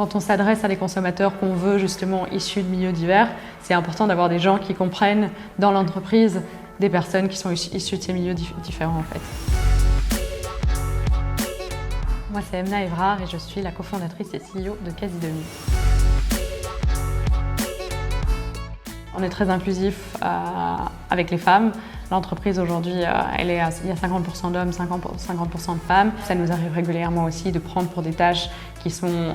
Quand on s'adresse à des consommateurs qu'on veut justement issus de milieux divers, c'est important d'avoir des gens qui comprennent dans l'entreprise des personnes qui sont issues de ces milieux différents en fait. Moi c'est Emna Evrard et je suis la cofondatrice et CEO de Quasi-Demi. On est très inclusif avec les femmes. L'entreprise aujourd'hui, il y a 50% d'hommes, 50% de femmes. Ça nous arrive régulièrement aussi de prendre pour des tâches qui sont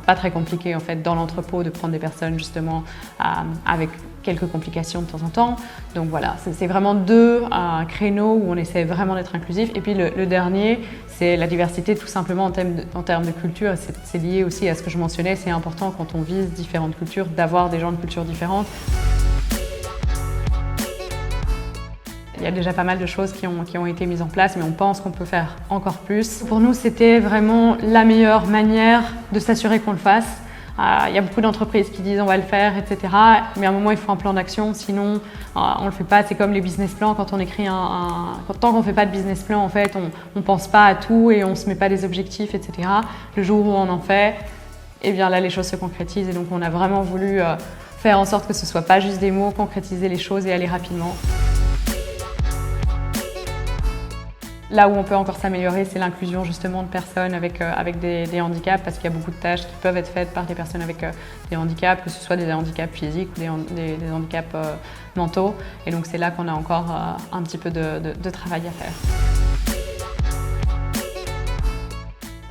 pas très compliquées en fait dans l'entrepôt, de prendre des personnes justement avec quelques complications de temps en temps. Donc voilà, c'est vraiment deux créneaux où on essaie vraiment d'être inclusif. Et puis le dernier, c'est la diversité tout simplement en termes de culture. C'est lié aussi à ce que je mentionnais, c'est important quand on vise différentes cultures d'avoir des gens de cultures différentes. Il y a déjà pas mal de choses qui ont été mises en place, mais on pense qu'on peut faire encore plus. Pour nous, c'était vraiment la meilleure manière de s'assurer qu'on le fasse. Il y a beaucoup d'entreprises qui disent on va le faire, etc. Mais à un moment, il faut un plan d'action, sinon on ne le fait pas. C'est comme les business plans, quand on écrit tant qu'on ne fait pas de business plan, en fait, on ne pense pas à tout et on ne se met pas des objectifs, etc. Le jour où on en fait, eh bien là, les choses se concrétisent. Et donc, on a vraiment voulu faire en sorte que ce ne soit pas juste des mots, concrétiser les choses et aller rapidement. Là où on peut encore s'améliorer, c'est l'inclusion justement de personnes avec des handicaps, parce qu'il y a beaucoup de tâches qui peuvent être faites par des personnes avec des handicaps, que ce soit des handicaps physiques ou des handicaps mentaux. Et donc c'est là qu'on a encore un petit peu de travail à faire.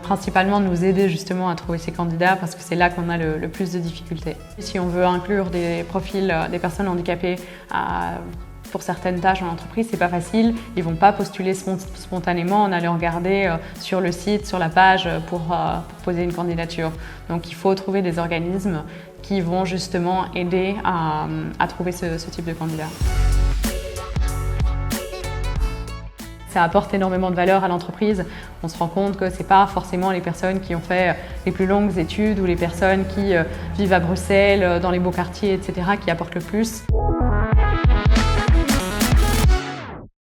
Principalement nous aider justement à trouver ces candidats, parce que c'est là qu'on a le plus de difficultés. Si on veut inclure des profils des personnes handicapées pour certaines tâches en entreprise, c'est pas facile. Ils vont pas postuler spontanément en allant regarder sur le site, sur la page pour poser une candidature. Donc il faut trouver des organismes qui vont justement aider à trouver ce type de candidat. Ça apporte énormément de valeur à l'entreprise. On se rend compte que c'est pas forcément les personnes qui ont fait les plus longues études ou les personnes qui vivent à Bruxelles, dans les beaux quartiers, etc. qui apportent le plus.